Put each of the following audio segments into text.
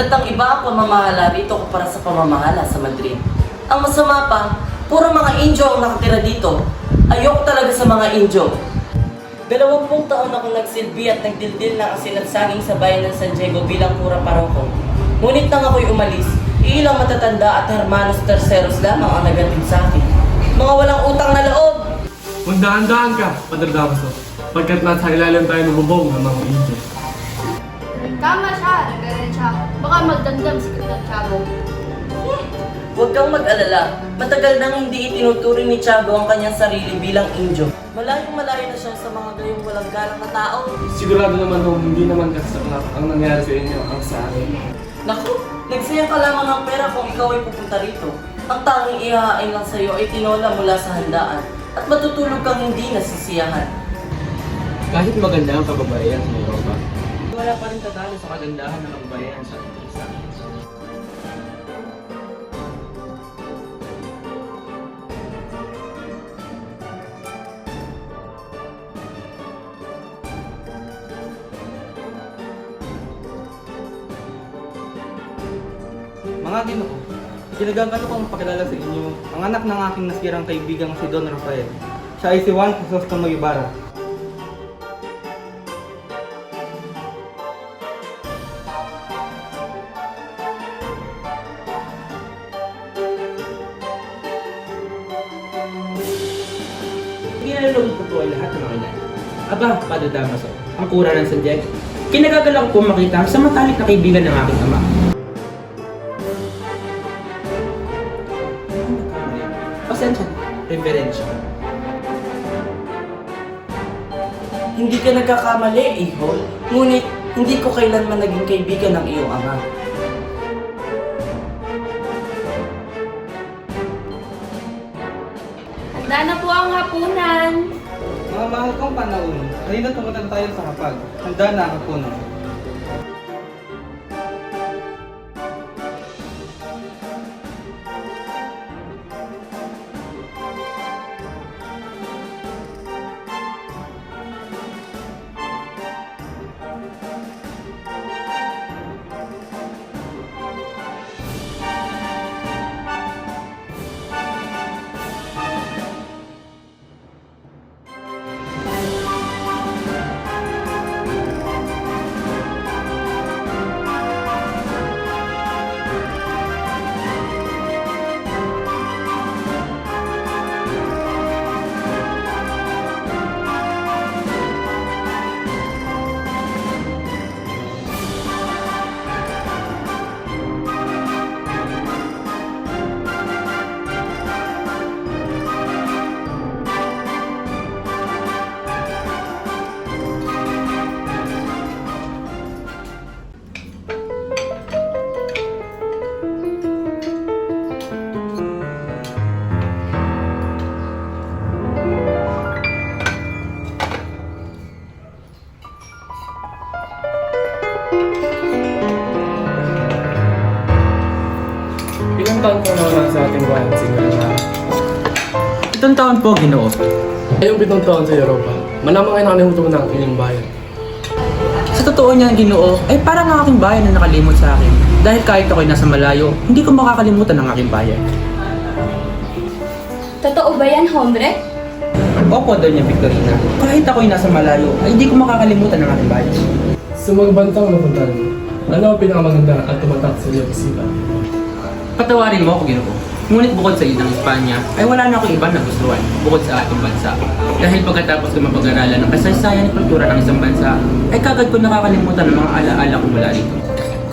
Halatang iba ang pamamahala rito kumpara sa pamamahala sa Madrid. Ang masama pa, puro mga Indio ang nakatira dito. Ayoko talaga sa mga Indio. 20 taon akong nagsilbi at nagdildil ng asinagsaging sa bayan ng San Diego bilang pura paroko. Ngunit nang ako'y umalis, ilang matatanda at hermanos terceros lamang ang nagatid sa akin. Mga walang utang na loob! Magdaan-daan ka, Padre Damaso, pagkat nasa ilalim tayo ng bubong ng mga Indio. Tama siya, nagalit siya. Baka magdamdam si Kapitan Tiago. Huwag kang mag-alala. Matagal nang hindi itinuturing ni Tiago ang kanyang sarili bilang Indio. Malayong malayo na siya sa mga gayong walang galang na tao. Sigurado naman nung hindi naman kasaklap ang nangyari sa inyo ang sa akin. Naku, nagsayang ka lamang ng pera kung ikaw ay pupunta rito. Ang tanging ihahain lang sa iyo ay tinola mula sa handaan at matutulog kang hindi nasisiyahan. Kahit maganda ang kababayan sa Europa, wala pa rin tatalo sa kagandahan ng kababayan sa ating bansa. Mga Ginoo, pinagagano kong pakilala sa inyo ang anak ng aking nasirang kaibigang si Don Rafael. Siya ay si Juan Crisostomo Ibarra. Ginalulong ko po ay lahat ng mga ilan. Aba, Padre Damaso, ang kura ng San Diego. Kinagagalak ko makita sa matalik na kaibigan ng aking ama. Pasensya na, reverensya. Hindi ka nagkakamali, Ihol. Ngunit, hindi ko kailanman naging kaibigan ng iyong ama. Handa na po ang hapunan. Mga mahal kong panahon, halina tumunta tayo sa hapag. Handa na ang hapunan. Ilang taon po naman sa ating buwan, Sigurado. 7 taon po, Ginoo. Ngayong 7 taon sa Europa, malamang ay nakalimutan mo ng inyong bayan. Sa totoo niyan, Ginoo, ay parang ang aking bayan na nakalimot sa akin. Dahil kahit ako'y nasa malayo, hindi ko makakalimutan ang aking bayan. Totoo ba yan, hombre? Opo, Doña Victorina. Kahit ako'y nasa malayo, ay hindi ko makakalimutan ang aking bayan. Sa mga bantang napuntahan mo, ano ang pinakamaganda at tumatak sa iyong isipan? Patawarin mo ako, Ginoo. Ngunit bukod sa inang Espanya, ay wala na akong ibang nagustuhan bukod sa ating bansa. Dahil pagkatapos ko mapag-aralan ng kasaysayan at kultura ng isang bansa, ay kagad ko nakakalimutan ng mga alaala ko mula rito.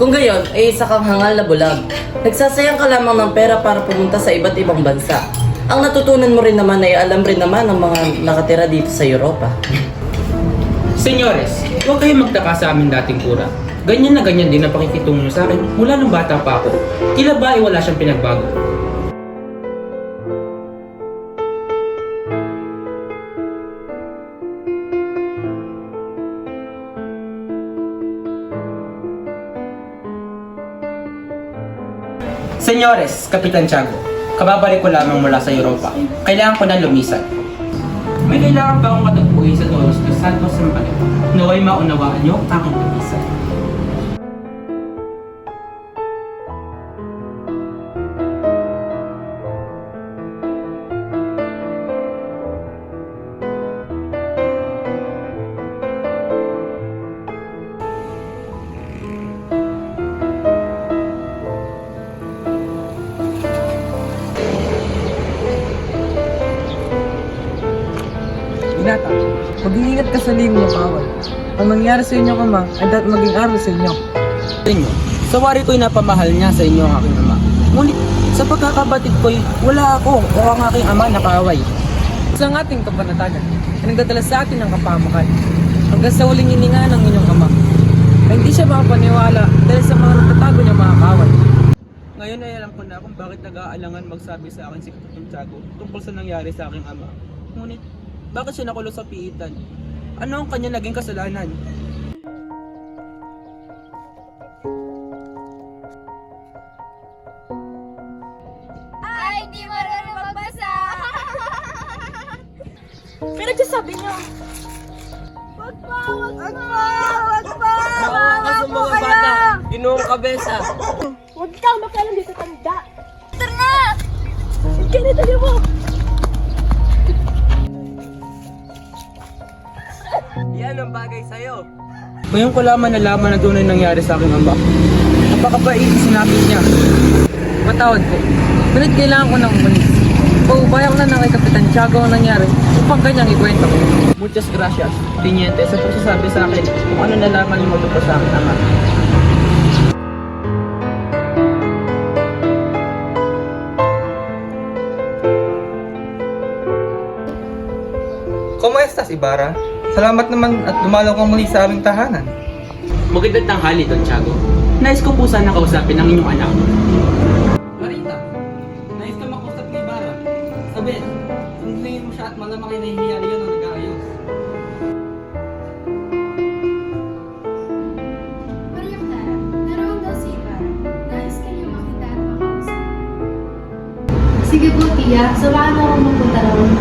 Kung gayon, ay isa kang hangal na bulag. Nagsasayang ka lamang ng pera para pumunta sa iba't ibang bansa. Ang natutunan mo rin naman ay alam rin naman ng mga nakatira dito sa Europa. Senyores, huwag kayong magtaka sa aming dating kura. Ganyan na ganyan din ang pakikitungo niyo sa akin mula nung bata pa ako. Tila ba ay wala siyang pinagbago? Senyores, Kapitan Tiago, kababalik ko lamang mula sa Europa. Kailangan ko na lumisan. May kailangan ba akong matagpuin sa Toros dos Santos ng Pagkat? Naway maunawaan niyo ang aking lumisan. Mag-iingat ka sa limang ng kaaway. Ang nangyari sa inyong ama ay dapat maging aral sa inyo. Inyo, sa wari ko'y napamahal niya sa inyo ang aking ama. Ngunit sa pagkakabatid ko'y wala ako o ang aking ama na kaaway. Sa ating kapanatagan, ay nagdadala sa atin ng kapamakan hanggang sa huling hininga ng inyong ama. Ay hindi siya makapaniwala dahil sa mga nagtatago niya mga kaaway. Ngayon ay alam ko na kung bakit nag-aalangan magsabi sa akin si Kapitang Tiago tungkol sa nangyari sa aking ama. Ngunit, bakit siya nakulong sa piitan? Ano ang kanya naging kasalanan? Ay, hindi marunong magbasa! Pinagsasabi niyo. Wag pa! Wag pa! Wag pa! Maawa ka sa mga bata. Ginoong kabesa. Huwag kang makialam dito sa tanda. Tara na! Ganito niyo mo. Yan ang bagay sa'yo. Ngayon ko lamang nalaman na tunay nangyari sa aking ama. Napakabait sinapit niya. Matawad po. Ngunit kailangan ko ng umalis. Paubayan ko na ng kay Kapitan Tiago ang nangyari upang kanyang ikwento ko. Muchas gracias, Tiniente, sa pagsasabi sa akin kung ano nalaman mo tungkol sa aking ama. ¿Cómo estás, Ibarra? Salamat naman at dumalaw kang muli sa aming tahanan. Magandang tanghali, Don Tiago. Nais ko po sana kausapin ang inyong anak. Marita, nais ka makusap ni Ibarra. Sabi, sundin mo siya at malamang ay nahihiya yun ang nag-aayos. Maria Clara, naroon daw si Ibarra. Nais ka niyo makita at makausap. Sige po, Tia. Samahan mo akong magpunta roon.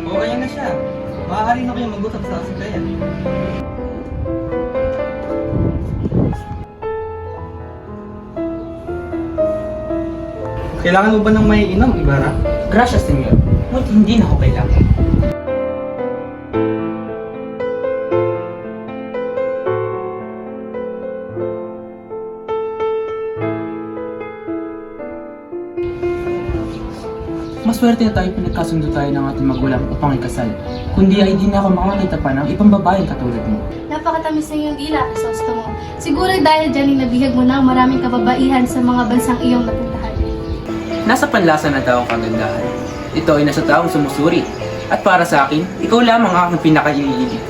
O, ayan na siya. Maaari na kayo mag-usap sa asikayan. Kailangan mo ba ng may inom, Ibarra? Gracias, Senyor. Ngunit hindi na ako kailangan. Maswerte na tayo pinagkasundo tayo ng ating magulang upang ikasal. Kundi ay di na ako makakita pa ng ibang babaeng katulad mo. Napakatamis na yung dila, Crisostomo. Siguro dahil dyan inabihag mo na ang maraming kababaihan sa mga bansang iyong napuntahan. Nasa panlasa na taong kagandahan. Ito ay nasa taong sumusuri. At para sa akin, ikaw lamang ang aking pinaka-iniibig.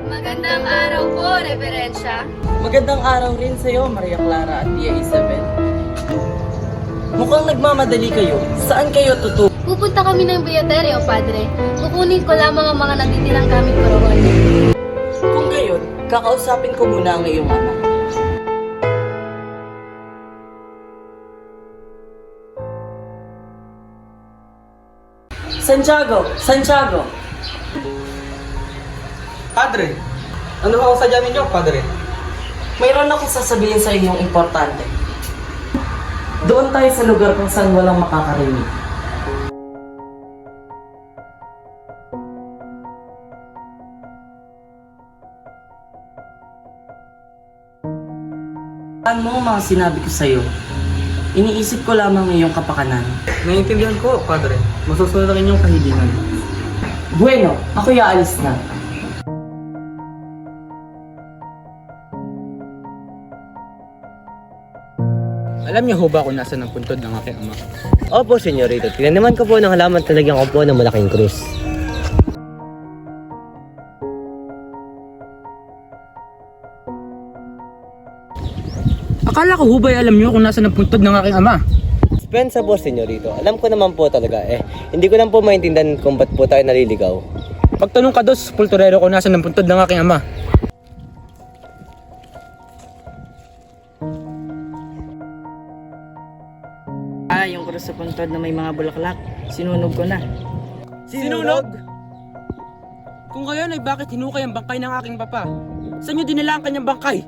Magandang araw po, Reverensya. Magandang araw rin sa'yo, Maria Clara at Tia Isabel. Mukhang nagmamadali kayo. Saan kayo tutup? Pupunta kami ng Beaterio, Padre. Kukunin ko lamang ang mga natitirang kaming koroon. Kung gayon, kakausapin ko muna ang iyong ama. Santiago! Santiago! Padre, ano ba ang sadya ninyo, Padre? Mayroon akong sasabihin sa inyong importante. Doon tayo sa lugar kung saan walang makakarinig. Ano mo ang mga sinabi ko sa'yo? Iniisip ko lamang iyong kapakanan. Naiintindihan ko, Padre. Masusunod ang inyong kahilingan. Bueno, ako'y aalis na. Alam niyo ho ba kung nasa ng puntod ng aking ama? Opo, senyorito. Tinanaman ko po ng halaman talagang ko po ng malaking krus. Akala ko ho ba'y alam niyo kung nasa ng puntod ng aking ama? Dispensa po, senyorito. Alam ko naman po talaga hindi ko lang po maintindihan kung ba't po tayo naliligaw. Pagtanong ka doon sa sepulturero kung nasa ng puntod ng aking ama. Yung krus sa puntod na may mga bulaklak, sinunog ko na. Sinunog? Kung gayon ay bakit hinukay ang bangkay ng aking papa? Saan niyo dinala ang kanyang bangkay?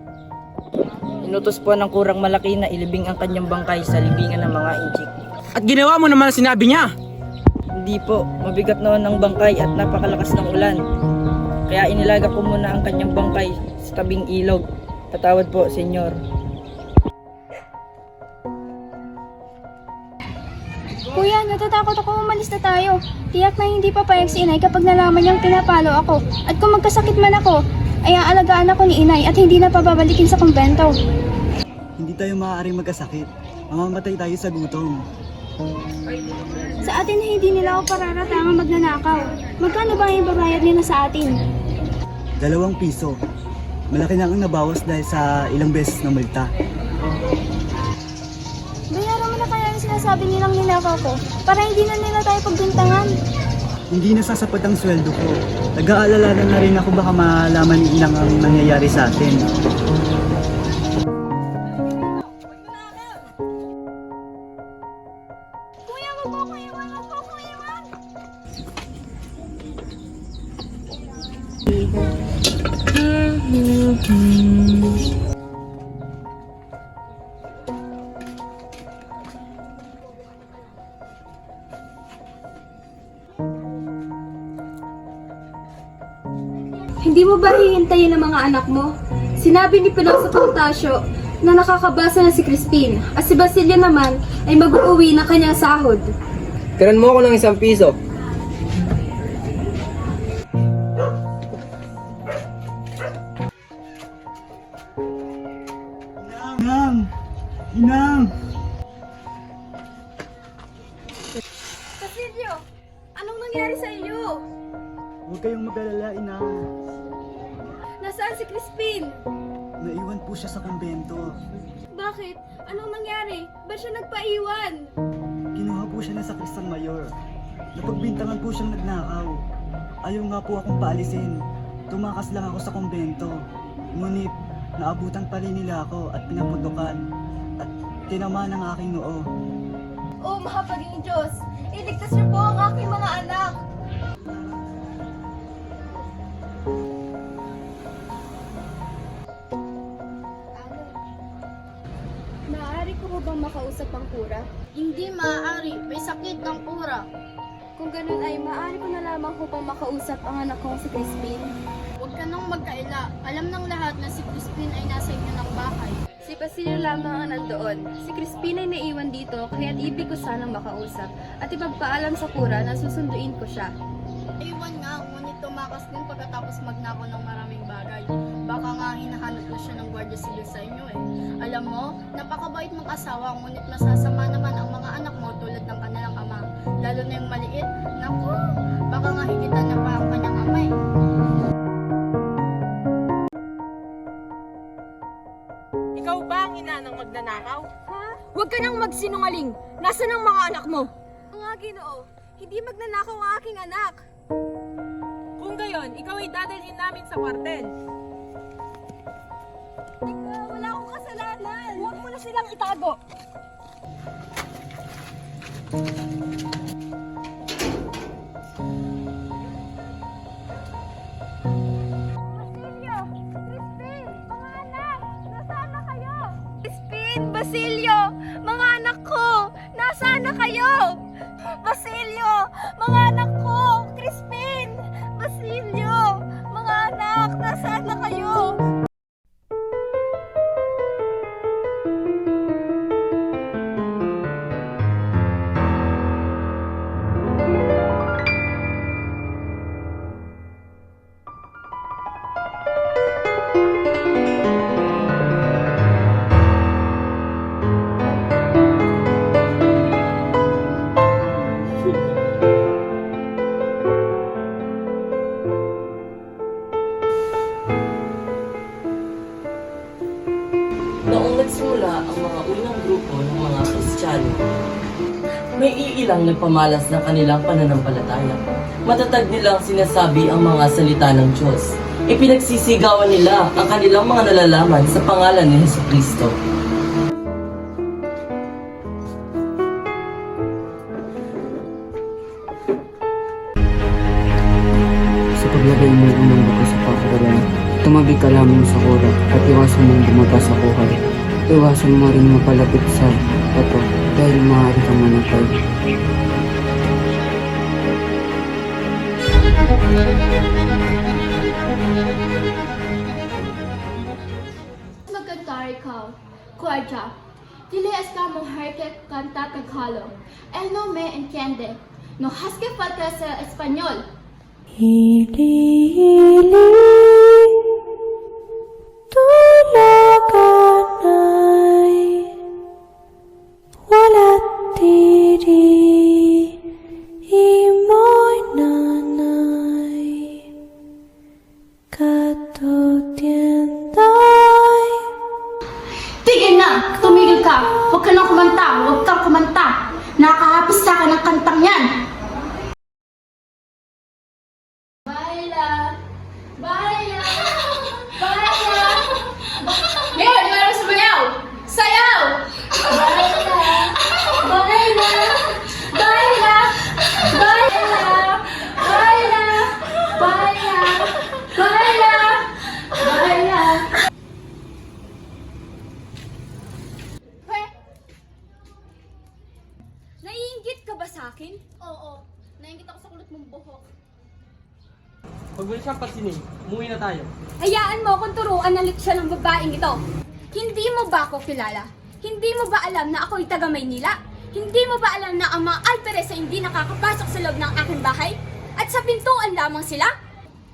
Inutos po ng kurang malaki na ilibing ang kanyang bangkay sa libingan ng mga inchik. At ginawa mo naman ang sinabi niya. Hindi po, mabigat noon ang bangkay at napakalakas ng ulan. Kaya inilaga ko muna ang kanyang bangkay sa tabing ilog. Patawad po, senyor. Kuya, natatakot ako umalis na tayo. Tiyak na hindi papayag si inay kapag nalaman niyang pinapalo ako. At kung magkasakit man ako, ay aalagaan ako ni inay at hindi na pababalikin sa kumbento. Hindi tayo maaaring magkasakit. Mamamatay tayo sa gutom. Sa atin na hindi nila ako pararatangan magnanakaw. Magkano ba yung babayad nila sa atin? 2 piso. Malaki na ang nabawas dahil sa ilang beses na multa. Bayaran mo na kaya yung sinasabi nilang ninakaw ko para hindi na nila tayo pagbintangan. Hindi nasasapat ang sweldo ko. Nag-aalala na rin ako baka malaman ni Inang ang nangyayari sa atin. Kuya, wag mo ko iwan! Wag mo ko iwan! Hindi mo ba hihintayin ang mga anak mo? Sinabi ni Pilar sa Tasyo na nakakabasa na si Crispin at si Basilio naman ay mag-uuwi ng kanyang sahod. Tiran mo ako ng 1 piso. Inang! Inang! Basilio, anong nangyari sa iyo? Huwag kayong mag-alala, Inang. Nasaan si Crispin? Naiwan po siya sa kumbento. Bakit? Anong nangyari? Ba't siya nagpaiwan? Kinuha po siya ng sakristang mayor. Napagbintangan po siyang nagnakaw. Ayaw nga po akong paalisin. Tumakas lang ako sa kumbento. Ngunit naabutan pa rin nila ako at pinaputukan. At tinamaan ang aking noo. Oh, mahapaging Diyos! Iligtas niyo po ang aking mga anak! Maaari ko ba bang makausap ang kura? Hindi maaari, may sakit ng kura. Kung ganun ay maaari ko na lamang ko bang makausap ang anak kong si Crispin? Huwag ka nang magkaila. Alam ng lahat na si Crispin ay nasa inyo ng bahay. Si Basilio lamang ang nandoon. Si Crispin ay naiwan dito kaya't ibig ko sanang makausap at ipagpaalam sa kura na susunduin ko siya. Iwan nga, ngunit tumakas din pagkatapos magnakaw ng maraming bagay. Baka nga hinahanap na siya ng gwardiya civil sa inyo eh. Alam mo, napakabait mong asawa, ngunit masasama naman ang mga anak mo tulad ng kanilang ama. Lalo na yung maliit. Naku, baka nga higitan niya pa ang kanyang ama eh. Ikaw ba ang ina ng magnanakaw? Ha? Huwag ka nang magsinungaling! Nasaan ang mga anak mo? Mga Ginoo, hindi magnanakaw ang aking anak. Kung gayon, ikaw ay dadalhin namin sa kwartel. Ikaw, wala akong kasalanan. Huwag mo na silang itago. Basilio! Crispin! Mga anak! Nasaan na kayo? Crispin! Basilio! Mga anak ko! Nasaan na kayo? Basilio! Mga anak ko! Crispin! Basilio! Mga anak! Nasaan na kayo? Noong nagsimula ang mga unang grupo ng mga Kristiyano, may iilang nagpamalas ng kanilang pananampalataya. Matatag nilang sinasabi ang mga salita ng Diyos. Ipinagsisigawan nila ang kanilang mga nalalaman sa pangalan ni Jesucristo. Sa paglagay mo ng buko sa pakuran, tumabi ka lamang sa kura at iwasan mong bumaba sa kuhay. Iwasan mo rin mapalapit sa bato dahil maaari kang manatay. ikaw. Cuarta. Dile esta mujer que canta Tagalog. Él no me entiende. No hace falta sa español. Tigil na! Tumigil ka! Huwag ka nang kumanta! Huwag kang kumanta! Nakakahapis sa akin ng kantang yan! Baila! Baila! Baila! Ngayon, meron sumayaw! Sayaw! Baila! Baila! Baila! Baila! Baila! Baila! Baila! Baila! Naiinggit ka ba sa akin? Oo, naingit ako sa kulot mong buhok. Huwag mo na siyang pansinin. Umuwi na tayo. Hayaan mo akong turuan ng leksyon ng babaeng ito. Hindi mo ba ako kilala? Hindi mo ba alam na ako'y taga Maynila? Hindi mo ba alam na ang mga Alperes ay hindi nakakapasok sa loob ng aking bahay? At sa pintuan lamang sila?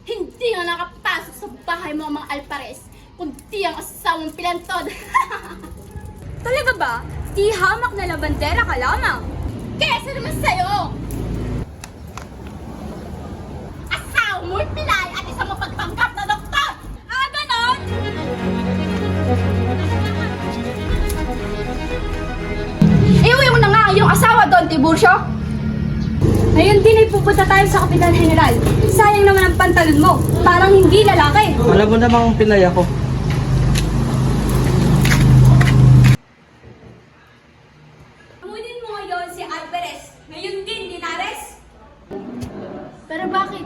Hindi nga nakapasok sa bahay mo ang mga Alpares, kundi ang asawang pilantod. Talaga ba? Di hamak na labandera ka lamang. Kesa naman sa'yo! Asawa mo'y pilay at isang mapagpanggap na doktor! Ah, ganon? Iuwi mo na nga ang iyong asawa doon, Tiburcio! Ngayon din ay pupunta tayo sa Kapitan General. Sayang naman ang pantalon mo. Parang hindi lalaki. Alam mo namang pilay ako. Amunin mo ngayon si Alperes. Ngayon din, Linares. Pero bakit?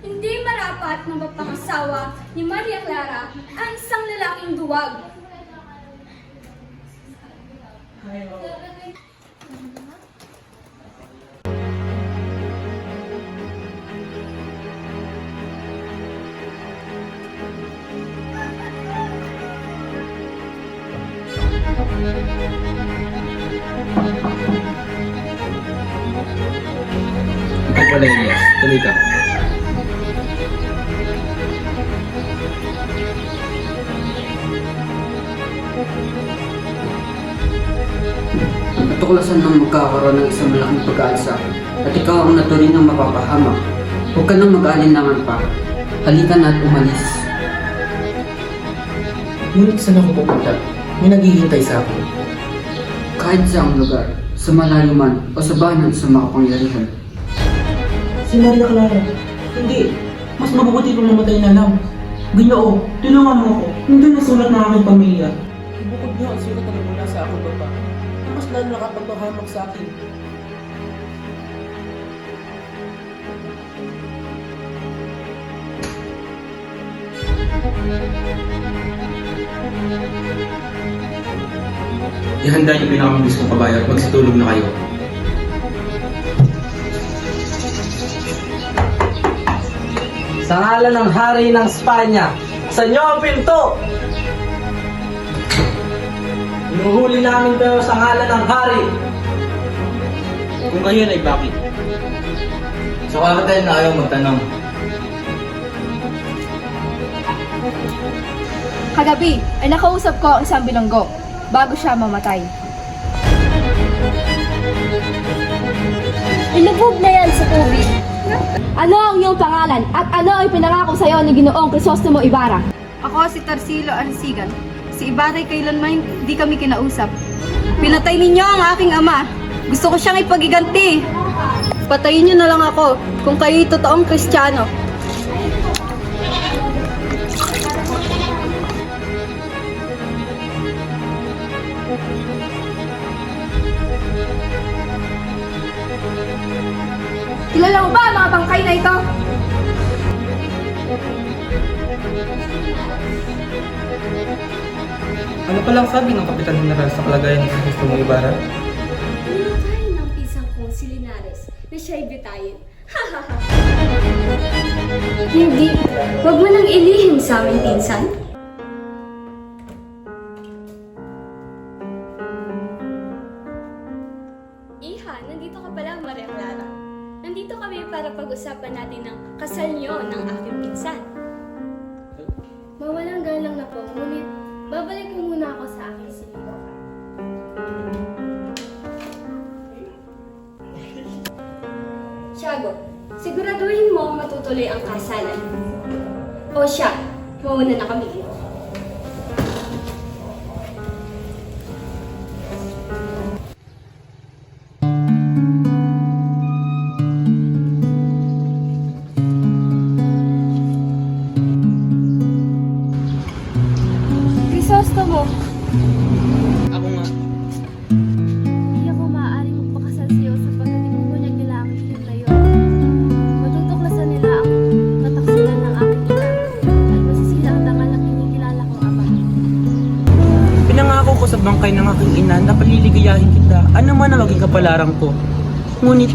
Hindi marapat na mapangasawa ni Maria Clara ang isang lalaking duwag. Ikaw pala, Elias. Tuloy ka. Ang katuklasan ng magkakaroon ng isang malaking pag-aalsa at ikaw ang naturing ng mapapahamak. Huwag ka nang mag-aalinlangan pa. Halika na at umalis. Ngunit saan ako pupunta? May naghihintay sa akin. Kahit sa ang lugar, sa malayo man o sa bahay ng isang makapangyarihan. Si Maria Clara. Hindi. Mas mabubuti kung namatay na lang. Ginoo, tulungan mo ako. Hindi nasulat na aking pamilya. Bukod niyo ang sulat na mula sa aking baba. Mas lalo nakapagpahamak sa akin. Ihanda niyo pinakamabis kong kabayo at magsitulog na kayo. Sa ngalan ng Hari ng Espanya, sa inyo ang pinto! Inuhuli namin kayo sa ngalan ng Hari. Kung ngayon ay bakit? So kakatayin na ayaw magtanong. Kagabi ay nakausap ko ang isang bilanggo bago siya mamatay. Ilubog na yan sa tubig. Ano ang iyong pangalan at ano ang pinangako sa iyo ni Ginoong Crisostomo Ibarra? Ako si Tarsilo Arsigan. Si Ibara'y kailanman hindi kami kinausap. Pinatay ninyo ang aking ama. Gusto ko siyang ipagiganti. Patayin niyo na lang ako kung kayo'y totoong Kristiyano. Kilala mo ba ang mga bangkay na ito? Ano palang sabi ng Kapitan General sa kalagayan ni Crisostomo Ibarra? Pinatay ng pisang kong si Linares na siya'y bitayin. Hindi. Huwag mo nang ilihim sa aming pinsan. Iha, nandito ka pala, Maria Clara. Nandito kami para pag-usapan natin ng kasal niyo ng aking pinsan. Mawalang galang na po, ngunit babalik ko muna ako sa aking silid. Tiago, siguraduhin mo matutuloy ang kasalan. O siya, mauna na kami. Crisostomo, Ako nga. hindi ako maaaring magpakasal sa iyo sapagkat ipupunyag nila ang inyong layo. Matutuklasan nila ang kataksilan ng aking ina at masisira ang dangal ng kinikilala kong ama. Pinangako ko sa bangkay ng aking ina na paliligayahin kita. Ano man ang maging kapalaran ko. Ngunit,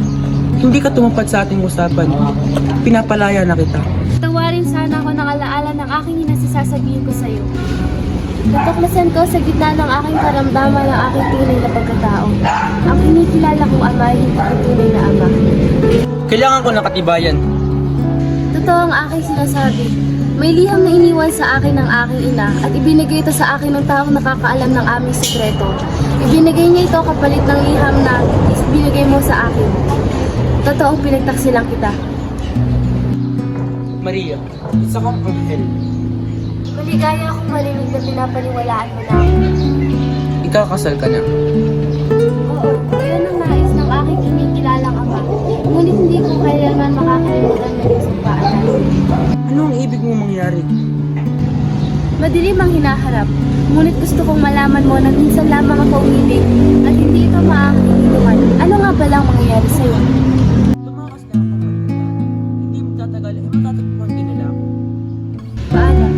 hindi ka tumupad sa ating usapan. Pinapalaya na kita. Tawarin sana ako ng alaala ng aking ina sa sasabihin ko sa iyo. Natuklasan ko sa gitna ng aking karamdaman ng aking tunay na pagkatao. Ang kinikilala kong ama ay hindi ko tunay na ama. Kailangan ko ng katibayan. Totoo ang aking sinasabi. May liham na iniwan sa akin ng aking ina at ibinigay ito sa akin ng taong nakakaalam ng aming sekreto. Ibinigay niya ito kapalit ng liham na ibinigay mo sa akin. Totoong pinagtaksilang kita. Maria, isa kang anghel. Maligaya akong marinig na pinapaniwalaan mo na ako. Ikakasal ka na. Oo, yun ang nais ng aking kinikilalang ama. Ngunit hindi ko kailanman makakalimutan ng isang paanan. Ano ang ibig mong mangyari? Madilim ang hinaharap, ngunit gusto kong malaman mo na minsan lamang ako umibig at hindi ito maaaring iniwan. Ano nga ba lang mangyayari sa'yo? Tumakas na ako. Hindi magtatagal, matatagpuan din nila ako. Paalam.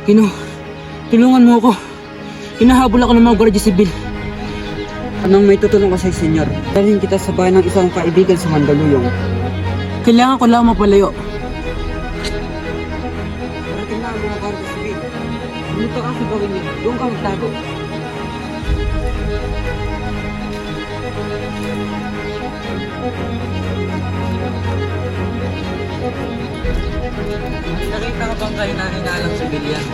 Kino, tulungan mo ako. Hinahabol ako ng mga Guardia Civil. Anong may tutulong ka sa senyor? Dalhin kita sa bahay ng isang kaibigan sa Mandaluyong. Kailangan ko lang mapalayo. Parating na ang mga Guardia Civil. Dito ka sa gawin niyo. Doon ka magtago. Nakita ka bang kayo na hinalang civilian?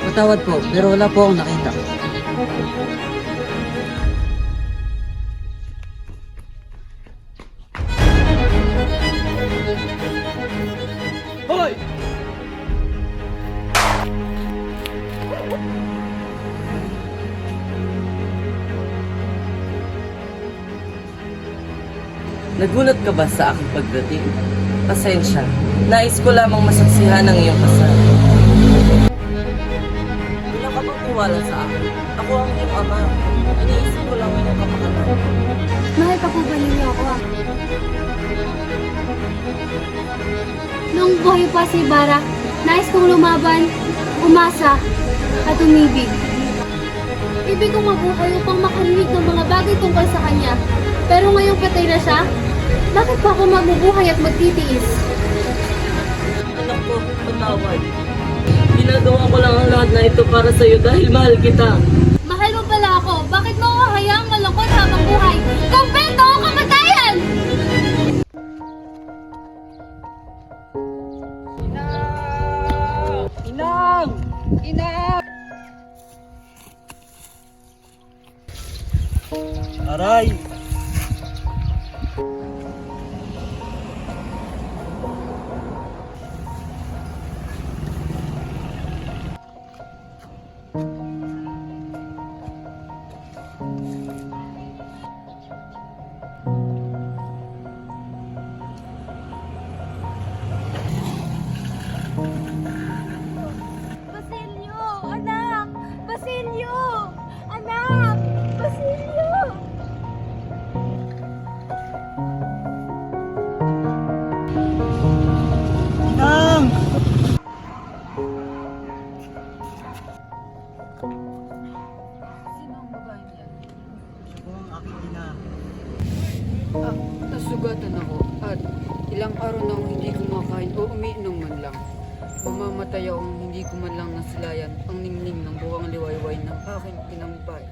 Matawad po, pero wala po akong nakita. Hoy! Nagulat ka ba sa aking pagdating? Pasensya, nais ko lamang masaksihan ang iyong kasal. Wala ka bang tiwala sa akin? Ako ang iyong ama. Iniisip ko lang iyong kapakanan. Mahal ka po ba ninyo ako? Noong buhay pa si Ibarra, nais kong lumaban, umasa, at umibig. Ibig kong mabuhay upang makarinig ng mga bagay tungkol sa kanya. Pero ngayong patay na siya, bakit pa ako mabubuhay at magtitiis? Anak ko, patawad. Ginagawa ko lang ang lahat na ito para sa iyo dahil mahal kita. Mahal mo pala ako, bakit mo ako hayaang malungkot habang buhay? Kumpleto o kamatayan! Aray! Basilio! Anak! Basilio! Anak! Basilio! Inang! Sino ang babae niyan? Siya po ang aking ina. Nasugatan ako at ilang araw na akong hindi kumakain o umiinom man lang. Mamamatay akong hindi ko man lang nasilayan ang ningning ng buwang liwayway ng aking inampay.